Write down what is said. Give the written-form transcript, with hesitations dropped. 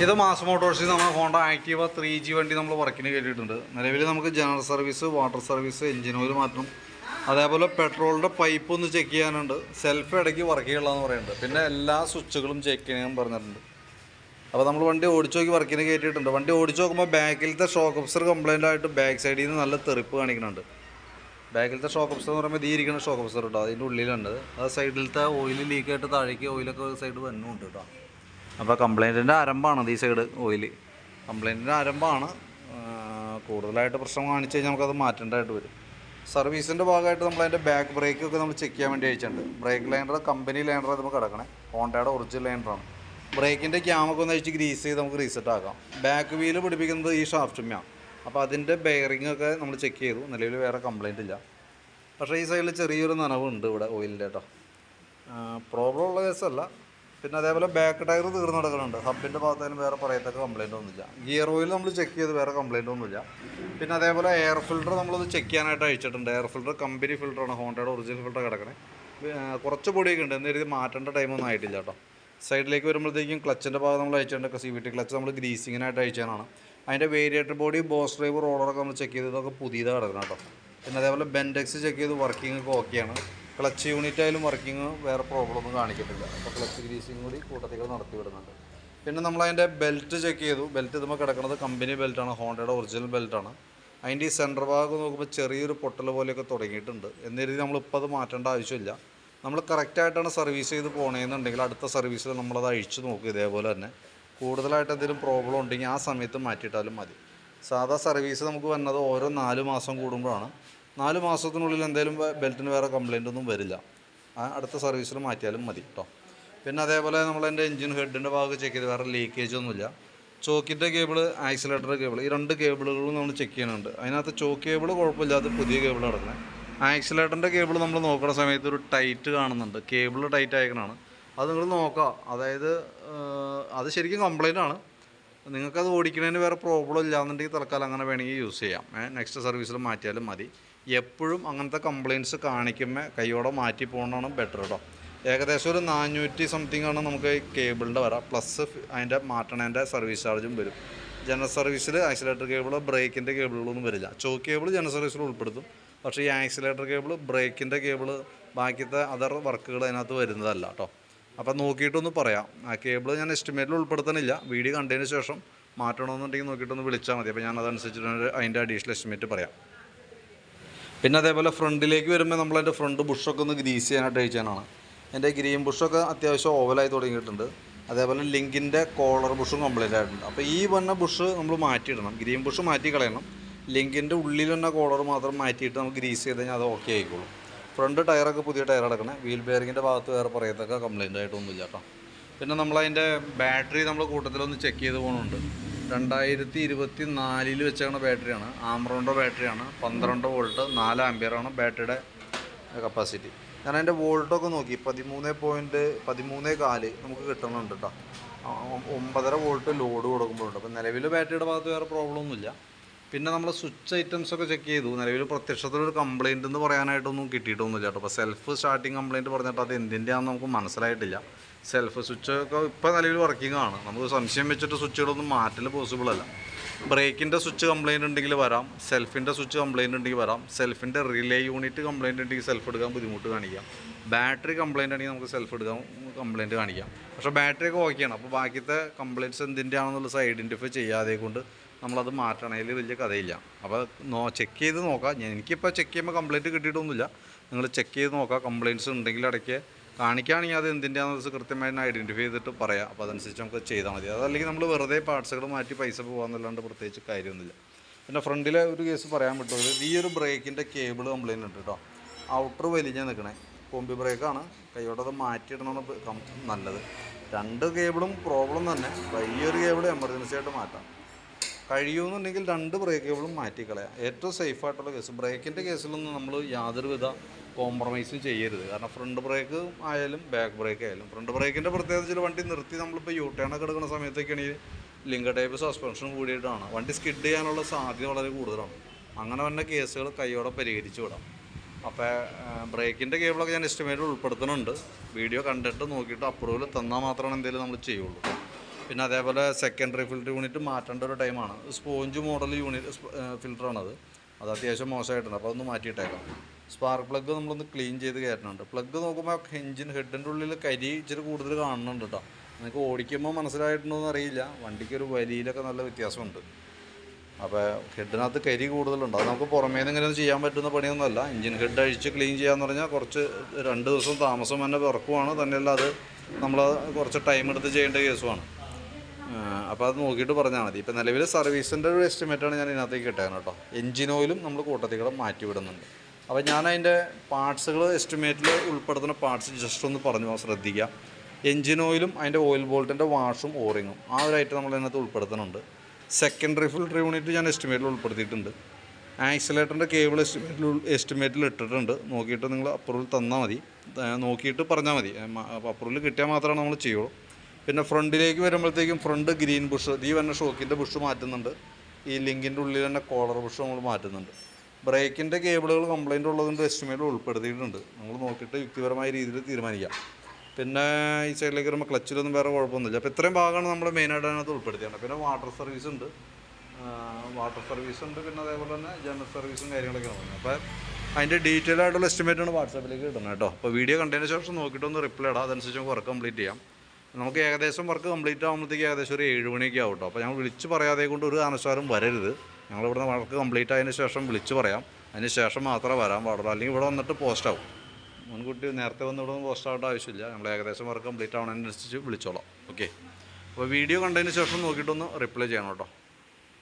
ഇത് മാസ് മോട്ടോഴ്സിൽ നമ്മൾ Honda Activa 3G വണ്ടി നമ്മൾ വർക്കിന് കയറ്റിയിട്ടുണ്ട്. നിലവിൽ നമുക്ക് general service, water service, engine oil മാറ്റണം, അതേപോലെ പെട്രോളിൻ്റെ പൈപ്പ് ഒന്ന് ചെക്ക് ചെയ്യാനുണ്ട്, സെൽഫ് ഇടയ്ക്ക് വർക്ക് ചെയ്യാനുള്ളതെന്ന് പറയുന്നുണ്ട്, പിന്നെ എല്ലാ സ്വിച്ചുകളും ചെക്ക് ചെയ്യാൻ പറഞ്ഞിട്ടുണ്ട്. അപ്പോൾ നമ്മൾ വണ്ടി ഓടിച്ച് നോക്കി വർക്കിന് കയറ്റിയിട്ടുണ്ട്. വണ്ടി ഓടിച്ച് നോക്കുമ്പോൾ ബാക്കിലത്തെ ഷോക്ക് അബ്സർ കംപ്ലൈൻ്റ് ആയിട്ട് ബാക്ക് സൈഡിൽ നിന്ന് നല്ല തെറിപ്പ് കാണിക്കുന്നുണ്ട്. ബാക്കിലത്തെ ഷോക്ക് അബ്സർ എന്ന് പറയുമ്പോൾ ഇത് ഇരിക്കുന്ന ഷോക്ക് അബ്സർ കേട്ടോ, അതിൻ്റെ ഉള്ളിലുണ്ട്. അത് സൈഡിലത്തെ ഓയിൽ ലീക്കായിട്ട് താഴേക്ക് ഓയിലൊക്കെ ഒരു സൈഡ് വന്നുണ്ട് കേട്ടോ. അപ്പോൾ കംപ്ലൈൻറ്റിൻ്റെ ആരംഭമാണ് ഈ സൈഡ് ഓയിൽ, കംപ്ലൈൻറ്റിൻ്റെ ആരംഭമാണ്. കൂടുതലായിട്ട് പ്രശ്നം കാണിച്ച് കഴിഞ്ഞാൽ നമുക്കത് മാറ്റേണ്ടതായിട്ട് വരും. സർവീസിൻ്റെ ഭാഗമായിട്ട് നമ്മളതിൻ്റെ ബാക്ക് ബ്രേക്കൊക്കെ നമ്മൾ ചെക്ക് ചെയ്യാൻ വേണ്ടി അയച്ചിട്ടുണ്ട്. ബ്രേക്ക് ലൈനർ കമ്പനി ലൈനർ നമുക്ക് കിടക്കണേ, ഹോണ്ടയുടെ ഒറിജിനൽ ലൈനറാണ്. ബ്രേക്കിൻ്റെ ക്യാമൊക്കെ ഒന്ന് അഴിച്ച് ഗ്രീസ് ചെയ്ത് നമുക്ക് റീസെറ്റ് ആക്കാം. ബാക്ക് വീല് പിടിപ്പിക്കുന്നത് ഈ ഷാഫ്റ്റുമ്മയാണ്. അപ്പോൾ അതിൻ്റെ ബെയറിങ്ങൊക്കെ നമ്മൾ ചെക്ക് ചെയ്തു, നിലവിൽ വേറെ കംപ്ലൈൻ്റ് ഇല്ല. പക്ഷേ ഈ സൈഡിൽ ചെറിയൊരു നനവുണ്ട് ഇവിടെ ഓയിലിൻ്റെ കേട്ടോ. പ്രോബ്ലം ഉള്ള കേസല്ല. പിന്നെ അതേപോലെ ബാക്ക് ടയർ തീർന്ന് കിടക്കുന്നുണ്ട്. ഹബിൻ്റെ ഭാഗത്തായാലും വേറെ പറയത്തക്ക കംപ്ലൈൻ്റ് ഒന്നുമില്ല. ഗിയർ ഓയിൽ നമ്മൾ ചെക്ക് ചെയ്ത് വേറെ കംപ്ലൈൻ്റ് ഒന്നുമില്ല. പിന്നെ അതേപോലെ എയർ ഫിൽറ്റർ നമ്മളത് ചെക്ക് ചെയ്യാനായിട്ട് അയച്ചിട്ടുണ്ട്. എയർ ഫിൽറ്റർ കമ്പനി ഫിൽറ്ററാണ്, ഹോണ്ടയുടെ ഒറിജിനൽ ഫിൽറ്റർ കിടക്കണേ. കുറച്ച് പൊടിയൊക്കെ ഉണ്ട്, എന്നെഴുതി മാറ്റേണ്ട ടൈമൊന്നും ആയിട്ടില്ല കേട്ടോ. സൈഡിലേക്ക് വരുമ്പോഴത്തേക്കും ക്ലച്ചിൻ്റെ ഭാഗം നമ്മൾ അയച്ചിട്ടുണ്ട്. CVT ക്ലച്ച് നമ്മൾ ഗ്രീസിങ്ങിനായിട്ട് അയച്ചതാണ്. അതിൻ്റെ വേരിയേറ്റർ ബോഡി, ബോസ് ഡ്രൈവ്, റോളറൊക്കെ നമ്മൾ ചെക്ക് ചെയ്ത് ഇതൊക്കെ പുതിയതാണ് കിടക്കണം കേട്ടോ. പിന്നെ അതേപോലെ ബെൻഡെക്സ് ചെക്ക് ചെയ്ത് വർക്കിംഗ് ഒക്കെ ഓക്കെയാണ്. ക്ലച്ച് യൂണിറ്റ് ആയാലും വർക്കിംഗ് വേറെ പ്രോബ്ലം ഒന്നും കാണിക്കത്തില്ല. അപ്പോൾ ക്ലച്ച് ഗ്രീസിങ് കൂടി കൂട്ടത്തികൾ നടത്തി വിടുന്നുണ്ട്. പിന്നെ നമ്മളതിൻ്റെ ബെൽറ്റ് ചെക്ക് ചെയ്തു. ബെൽറ്റ് ഇതുമ്പോൾ കിടക്കുന്നത് കമ്പനി ബെൽറ്റാണ്, ഹോണ്ടയുടെ ഒറിജിനൽ ബെൽറ്റാണ്. അതിൻ്റെ ഈ സെൻറ്റർ ഭാഗം നോക്കുമ്പോൾ ചെറിയൊരു പൊട്ടൽ പോലെയൊക്കെ തുടങ്ങിയിട്ടുണ്ട്. എന്നിരുത്തി നമ്മളിപ്പോൾ അത് മാറ്റേണ്ട ആവശ്യമില്ല. നമ്മൾ കറക്റ്റായിട്ടാണ് സർവീസ് ചെയ്ത് പോകണമെന്നുണ്ടെങ്കിൽ അടുത്ത സർവീസിൽ നമ്മളത് അഴിച്ചു നോക്കും. ഇതേപോലെ തന്നെ കൂടുതലായിട്ട് എന്തെങ്കിലും പ്രോബ്ലം ഉണ്ടെങ്കിൽ ആ സമയത്ത് മാറ്റിയിട്ടാലും മതി. സാധാ സർവീസ് നമുക്ക് വന്നത് ഓരോ 4 മാസം കൂടുമ്പോഴാണ്. 4 മാസത്തിനുള്ളിൽ എന്തെങ്കിലും ബെൽറ്റിന് വേറെ കംപ്ലൈൻ്റ് ഒന്നും വരില്ല. അടുത്ത സർവീസിൽ മാറ്റിയാലും മതി കേട്ടോ. പിന്നെ അതേപോലെ നമ്മളതിൻ്റെ എഞ്ചിൻ ഹെഡിൻ്റെ ഭാഗം ചെക്ക് ചെയ്ത് വേറെ ലീക്കേജ് ഒന്നുമില്ല. ചോക്കിൻ്റെ കേബിൾ, ആക്സിലേറ്റർ കേബിൾ, ഈ 2 കേബിളുകളും നമ്മൾ ചെക്ക് ചെയ്യുന്നുണ്ട്. അതിനകത്ത് ചോക്ക് കേബിൾ കുഴപ്പമില്ലാത്ത പുതിയ കേബിൾ കിടക്കുന്നത്. ആക്സിലേറ്ററിൻ്റെ കേബിൾ നമ്മൾ നോക്കുന്ന സമയത്ത് ഒരു ടൈറ്റ് കാണുന്നുണ്ട്, കേബിൾ ടൈറ്റ് ആയക്കണാണ്. അത് നിങ്ങൾ നോക്കുക. അതായത് അത് ശരിക്കും കംപ്ലൈൻ്റ് ആണ്. നിങ്ങൾക്കത് ഓടിക്കുന്നതിന് വേറെ പ്രോബ്ലം ഇല്ലാന്നുണ്ടെങ്കിൽ തൽക്കാലം അങ്ങനെ വേണമെങ്കിൽ യൂസ് ചെയ്യാം. നെക്സ്റ്റ് സർവീസിൽ മാറ്റിയാലും മതി. എപ്പോഴും അങ്ങനത്തെ കംപ്ലയിൻറ്റ്സ് കാണിക്കുമ്പോൾ കൈയോടെ മാറ്റി പോകുന്നതാണ് ബെറ്റർ കേട്ടോ. ഏകദേശം ഒരു 400 സംതിങ് ആണ് നമുക്ക് കേബിളിൻ്റെ വരാം, പ്ലസ് അതിൻ്റെ മാറ്റണേൻ്റെ സർവീസ് ചാർജും വരും. ജനറൽ സർവീസിൽ ആക്സിലേറ്റർ കേബിൾ, ബ്രേക്കിൻ്റെ കേബിളുകളൊന്നും വരില്ല. ചോക്ക് കേബിൾ ജനറൽ സർവീസിൽ ഉൾപ്പെടുത്തും. പക്ഷേ ഈ ആക്സിലേറ്റർ കേബിൾ, ബ്രേക്കിൻ്റെ കേബിൾ, ബാക്കിയത്തെ അതർ വർക്കുകൾ അതിനകത്ത് വരുന്നതല്ല കേട്ടോ. അപ്പോൾ നോക്കിയിട്ടൊന്ന് പറയാം. ആ കേബിൾ ഞാൻ എസ്റ്റിമേറ്റിൽ ഉൾപ്പെടുത്തണില്ല. വീഡിയോ കണ്ടതിന് ശേഷം മാറ്റണമെന്നുണ്ടെങ്കിൽ നോക്കിയിട്ടൊന്ന് വിളിച്ചാൽ മതി. അപ്പോൾ ഞാൻ അതനുസരിച്ചിട്ട് അതിൻ്റെ അഡീഷണൽ എസ്റ്റിമേറ്റ് പറയാം. പിന്നെ അതേപോലെ ഫ്രണ്ടിലേക്ക് വരുമ്പോൾ നമ്മളതിൻ്റെ ഫ്രണ്ട് ബുഷൊക്കെ ഒന്ന് ഗ്രീസ് ചെയ്യാനായിട്ട് അയച്ചാണ്. എൻ്റെ ഗ്രീൻ ബുഷൊക്കെ അത്യാവശ്യം ഓവലായി തുടങ്ങിയിട്ടുണ്ട്. അതേപോലെ ലിങ്കിൻ്റെ കോളർ ബുഷും കംപ്ലീറ്റ് ആയിട്ടുണ്ട്. അപ്പോൾ ഈ വന്ന ബുഷ് നമ്മൾ മാറ്റിയിടണം, ഗ്രീൻ ബുഷ് മാറ്റി കളയണം. ലിങ്കിൻ്റെ ഉള്ളിൽ തന്നെ കോളർ മാത്രം മാറ്റിയിട്ട് നമുക്ക് ഗ്രീസ് ചെയ്ത് കഴിഞ്ഞാൽ അത് ഓക്കെ ആയിക്കോളും. ഫ്രണ്ട് ടയറൊക്കെ പുതിയ ടയർ അടക്കണേ. വീൽ ബെയറിങ്ങിൻ്റെ ഭാഗത്ത് വേറെ പറയത്തൊക്കെ കംപ്ലൈൻ്റ് ആയിട്ടൊന്നുമില്ല കേട്ടോ. പിന്നെ നമ്മളതിൻ്റെ ബാറ്ററി നമ്മൾ കൂട്ടത്തിലൊന്ന് ചെക്ക് ചെയ്ത് പോകുന്നുണ്ട്. 2024 വെച്ചാണ് ബാറ്ററിയാണ്, ആംറോണിൻ്റെ ബാറ്ററിയാണ്. 12 വോൾട്ട് 4 ആംപിയറാണ് ബാറ്ററിയുടെ കപ്പാസിറ്റി. ഞാൻ അതിൻ്റെ വോൾട്ടൊക്കെ നോക്കി, 13.4 നമുക്ക് കിട്ടുന്നുണ്ട് കേട്ടോ. 9.5 വോൾട്ട് ലോഡ് കൊടുക്കുമ്പോഴുണ്ട്. അപ്പോൾ നിലവിൽ ബാറ്ററിയുടെ ഭാഗത്ത് വേറെ പ്രോബ്ലം ഒന്നുമില്ല. പിന്നെ നമ്മൾ സ്വിച്ച് ഐറ്റംസൊക്കെ ചെക്ക് ചെയ്തു. നിലവിൽ പ്രത്യക്ഷത്തിലൊരു കംപ്ലയിൻ്റ് എന്ന് പറയാനായിട്ടൊന്നും കിട്ടിയിട്ടൊന്നുമില്ല കേട്ടോ. അപ്പോൾ സെൽഫ് സ്റ്റാർട്ടിങ് കംപ്ലയിൻറ്റ് പറഞ്ഞിട്ട് അത് എന്തിൻ്റെയാണെന്ന് നമുക്ക് മനസ്സിലായിട്ടില്ല. സെൽഫ് സ്വിച്ചൊക്കെ ഇപ്പോൾ നിലവിൽ വർക്കിംഗ് ആണ്. നമുക്ക് സംശയം വെച്ചിട്ട് സ്വിച്ചുകളൊന്നും മാറ്റൽ പോസിബിൾ അല്ല. ബ്രേക്കിൻ്റെ സ്വിച്ച് കംപ്ലയിൻ്റ് ഉണ്ടെങ്കിൽ വരാം, സെൽഫിൻ്റെ സ്വിച്ച് കംപ്ലയിൻ്റ് ഉണ്ടെങ്കിൽ വരാം, സെൽഫിൻ്റെ റിലേ യൂണിറ്റ് കംപ്ലയിൻ്റ് ഉണ്ടെങ്കിൽ സെൽഫ് എടുക്കാൻ ബുദ്ധിമുട്ട് കാണിക്കാം, ബാറ്ററി കംപ്ലയിൻ്റ് ആണെങ്കിൽ നമുക്ക് സെൽഫ് എടുക്കാൻ കംപ്ലയിൻ്റ് കാണിക്കാം. പക്ഷേ ബാറ്ററിയൊക്കെ ഓക്കെയാണ്. അപ്പോൾ ബാക്കിയത്തെ കംപ്ലയിൻറ്റ്സ് എന്തിൻ്റെ ആണെന്നുള്ളത് ഐഡൻറ്റിഫൈ ചെയ്യാതെ കൊണ്ട് നമ്മളത് മാറ്റണതിൽ വലിയ കഥയില്ല. അപ്പോൾ ചെക്ക് ചെയ്ത് നോക്കാം. എനിക്കിപ്പോൾ ചെക്ക് ചെയ്യുമ്പോൾ കംപ്ലയിൻറ്റ് കിട്ടിയിട്ടൊന്നുമില്ല. നിങ്ങൾ ചെക്ക് ചെയ്ത് നോക്കാം. കംപ്ലയിൻറ്റ്സ് ഉണ്ടെങ്കിൽ ഇടയ്ക്ക് കാണിക്കുകയാണെങ്കിൽ അത് എന്തിൻ്റെയാണെന്ന് കൃത്യമായിട്ട് ഐഡൻറ്റിഫൈ ചെയ്തിട്ട് പറയാം. അപ്പോൾ അതനുസരിച്ച് നമുക്ക് ചെയ്താൽ മതി. അതല്ലെങ്കിൽ നമ്മൾ വെറുതെ പാർട്സുകൾ മാറ്റി പൈസ പോകാമെന്നല്ലാണ്ട് പ്രത്യേകിച്ച് കാര്യമൊന്നുമില്ല. പിന്നെ ഫ്രണ്ടിലെ ഒരു കേസ് പറയാൻ പറ്റുന്നത്, ഈ ഒരു ബ്രേക്കിൻ്റെ കേബിൾ കംപ്ലയിൻ്റ് ഉണ്ട് കേട്ടോ. ഔട്ടർ വലിഞ്ഞ് നിൽക്കണേ, കോമ്പി ബ്രേക്കാണ്. കൈയോടത് മാറ്റിയിടണമെന്ന് നല്ലത്. 2 കേബിളും പ്രോബ്ലം തന്നെ. ഈ ഒരു കേബിൾ എമർജൻസി ആയിട്ട് മാറ്റാം. കഴിയുമെന്നുണ്ടെങ്കിൽ 2 ബ്രേക്ക് കേബിളും മാറ്റിക്കളയാം. ഏറ്റവും സേഫായിട്ടുള്ള കേസ്. ബ്രേക്കിൻ്റെ കേസിലൊന്നും നമ്മൾ യാതൊരുവിധ കോംപ്രമൈസും ചെയ്യരുത്. കാരണം ഫ്രണ്ട് ബ്രേക്ക് ആയാലും ബാക്ക് ബ്രേക്ക് ആയാലും, ഫ്രണ്ട് ബ്രേക്കിൻ്റെ പ്രത്യേകത ചില വണ്ടി നിർത്തി നമ്മളിപ്പോൾ യൂട്ടേണൊക്കെ എടുക്കുന്ന സമയത്തൊക്കെയാണെങ്കിൽ ലിങ്കർ ടൈപ്പ് സസ്പെൻഷൻ കൂടിയിട്ടാണ് വണ്ടി സ്കിഡ് ചെയ്യാനുള്ള സാധ്യത വളരെ കൂടുതലാണ്. അങ്ങനെ വന്ന കേസുകൾ കൈയോടെ പരിഹരിച്ചു വിടാം. അപ്പോൾ ബ്രേക്കിൻ്റെ കേബിളൊക്കെ ഞാൻ എസ്റ്റിമേറ്റ് ഉൾപ്പെടുത്തുന്നുണ്ട്. വീഡിയോ കണ്ടിട്ട് നോക്കിയിട്ട് അപ്രൂവൽ തന്നാൽ മാത്രമാണ് എന്തെങ്കിലും നമ്മൾ ചെയ്യുള്ളൂ. പിന്നെ അതേപോലെ സെക്കൻഡറി ഫിൽറ്റർ യൂണിറ്റ് മാറ്റേണ്ട ഒരു ടൈമാണ്. സ്പോഞ്ച് മോഡൽ ഫിൽറ്ററാണത്. അത് അത്യാവശ്യം മോശമായിട്ടുണ്ട്, അപ്പോൾ അതൊന്ന് മാറ്റിയിട്ടേക്കാം. സ്പാർക്ക് പ്ലഗ് നമ്മളൊന്ന് ക്ലീൻ ചെയ്ത് കയറ്റുന്നുണ്ട്. പ്ലഗ് നോക്കുമ്പോൾ എഞ്ചിൻ ഹെഡിൻ്റെ ഉള്ളിൽ കരി ഇച്ചിരി കൂടുതൽ കാണുന്നുണ്ട് കേട്ടോ. നിങ്ങൾക്ക് ഓടിക്കുമ്പോൾ മനസ്സിലായിട്ടുണ്ടോ എന്ന് അറിയില്ല, വണ്ടിക്കൊരു വലിയിലൊക്കെ നല്ല വ്യത്യാസമുണ്ട്. അപ്പോൾ ഹെഡിനകത്ത് കരി കൂടുതലുണ്ട്. അത് നമുക്ക് പുറമേ നിന്ന് ഇങ്ങനെ ചെയ്യാൻ പറ്റുന്ന പണിയൊന്നുമല്ല. എഞ്ചിൻ ഹെഡ് അഴിച്ച് ക്ലീൻ ചെയ്യാന്ന് പറഞ്ഞാൽ കുറച്ച് 2 ദിവസം താമസം തന്നെ ഇറക്കുവാണ്. തന്നെയല്ല അത് നമ്മൾ കുറച്ച് ടൈം എടുത്ത് ചെയ്യേണ്ട കേസുമാണ്. അപ്പോൾ അത് നോക്കിയിട്ട് പറഞ്ഞാൽ മതി. ഇപ്പോൾ നിലവിൽ സർവീസിൻ്റെ ഒരു എസ്റ്റിമേറ്റാണ് ഞാൻ ഇതിനകത്തേക്ക് കിട്ടാൻ കേട്ടോ. എഞ്ചിൻ ഓയിലും നമ്മൾ കൂട്ടത്തികൾ മാറ്റി വിടുന്നുണ്ട്. അപ്പോൾ ഞാൻ അതിൻ്റെ പാർട്സുകൾ എസ്റ്റിമേറ്റിൽ ഉൾപ്പെടുത്തുന്ന പാർട്സ് ജസ്റ്റ് ഒന്ന് പറഞ്ഞു ശ്രദ്ധിക്കുക. എഞ്ചിൻ ഓയിലും അതിൻ്റെ ഓയിൽ ബോൾട്ടിൻ്റെ വാഷും ഓറിങ്ങും ആ ഒരു ഐറ്റം നമ്മൾ അതിനകത്ത് ഉൾപ്പെടുത്തുന്നുണ്ട്. സെക്കൻഡറി ഫിൽറ്റർ യൂണിറ്റ് ഞാൻ എസ്റ്റിമേറ്റിൽ ഉൾപ്പെടുത്തിയിട്ടുണ്ട്. ആക്സിലേറ്ററിൻ്റെ കേബിൾ എസ്റ്റിമേറ്റിൽ ഇട്ടിട്ടുണ്ട്. നോക്കിയിട്ട് നിങ്ങൾ അപ്രൂവൽ തന്നാൽ മതി, നോക്കിയിട്ട് പറഞ്ഞാൽ മതി. അപ്രൂവൽ കിട്ടിയാൽ മാത്രമാണ് നമ്മൾ ചെയ്യുള്ളൂ. പിന്നെ ഫ്രണ്ടിലേക്ക് വരുമ്പോഴത്തേക്കും ഫ്രണ്ട് ഗ്രീൻ ബുഷ്, ഈ വന്ന ഷോക്കിൻ്റെ ബുഷ് മാറ്റുന്നുണ്ട്. ഈ ലിങ്കിൻ്റെ ഉള്ളിൽ തന്നെ കോളർ ബുഷ് നമ്മൾ മാറ്റുന്നുണ്ട്. ബ്രേക്കിൻ്റെ കേബിളുകൾ കംപ്ലൈൻറ്റ് ഉള്ളതിൻ്റെ എസ്റ്റിമേറ്റിൽ ഉൾപ്പെടുത്തിയിട്ടുണ്ട്. നമ്മൾ നോക്കിയിട്ട് യുക്തിപരമായ രീതിയിൽ തീരുമാനിക്കാം. പിന്നെ ഈ സൈഡിലേക്ക് വരുമ്പോൾ ക്ലച്ചിലൊന്നും വേറെ കുഴപ്പമൊന്നുമില്ല. അപ്പോൾ ഇത്രയും ഭാഗമാണ് നമ്മൾ മെയിനായിട്ട് അതിനകത്ത് ഉൾപ്പെടുത്തിയത്. പിന്നെ വാട്ടർ സർവീസ് ഉണ്ട്, പിന്നെ അതേപോലെ തന്നെ ജനറൽ സർവീസും കാര്യങ്ങളൊക്കെയാണ് പറഞ്ഞത്. അപ്പോൾ അതിൻ്റെ ഡീറ്റെയിൽ ആയിട്ടുള്ള എസ്റ്റിമേറ്റാണ് വാട്സാപ്പിലേക്ക് ഇടുന്നത് കേട്ടോ. അപ്പോൾ വീഡിയോ കണ്ടതിന് ശേഷം നോക്കിയിട്ടൊന്ന് റിപ്ലൈ ഇടാം, അതനുസരിച്ച് നമുക്ക് വർക്ക് കംപ്ലീറ്റ് ചെയ്യാം. നമുക്ക് ഏകദേശം വർക്ക് കംപ്ലീറ്റ് ആകുമ്പോഴത്തേക്ക് ഏകദേശം ഒരു 7 മണിയൊക്കെ ആവും കേട്ടോ. അപ്പോൾ ഞങ്ങൾ വിളിച്ച് പറയാതെ കൊണ്ട് ഒരു കാരണവശാലും വരരുത്. ഞങ്ങളിവിടെ വർക്ക് കംപ്ലീറ്റ് ആയതിന് ശേഷം വിളിച്ച് പറയാം, അതിന് ശേഷം മാത്രമേ വരാൻ പാടുള്ളൂ. അല്ലെങ്കിൽ ഇവിടെ വന്നിട്ട് പോസ്റ്റ് ആവും. മുൻകൂട്ടി നേരത്തെ വന്ന് ഇവിടെ നിന്ന് പോസ്റ്റ് ആവേണ്ട ആവശ്യമില്ല. നമ്മൾ ഏകദേശം വർക്ക് കംപ്ലീറ്റ് ആവുന്നതിനനുസരിച്ച് വിളിച്ചോളാം. ഓക്കെ, അപ്പോൾ വീഡിയോ കണ്ടതിന് ശേഷം നോക്കിയിട്ടൊന്ന് റിപ്ലൈ ചെയ്യണം കേട്ടോ.